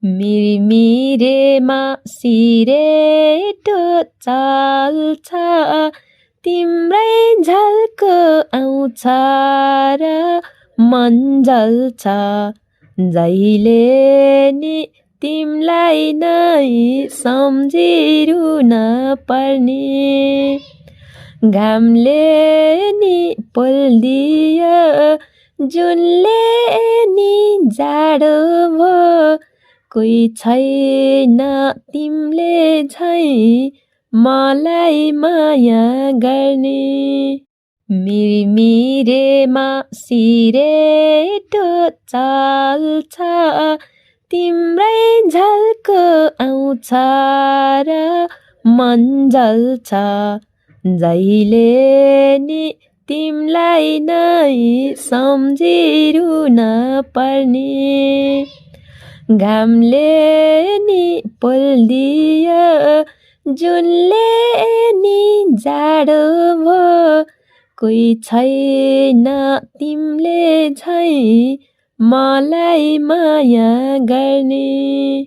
मिरेमा सिरेटो चल्छ तिम्रै झल्को आउँछ र मन जल्छ जहिले नि तिमलाई नै सम्झिरुन पर्ने घामले नि पोल्दियो जुनले नि जाडो भो कोही छैन तिमीले झैं मलाई माया गर्ने मिरेमा सिरेटो चल्छ तिम्रै झल्को आउँछ र मन जल्छ जहिले नि तिमलाई नै सम्झिरुन पर्ने घामले नि पोल्दियो जुनले नि जाडो भो कोही छैन तिमीले झैं मलाई माया गर्ने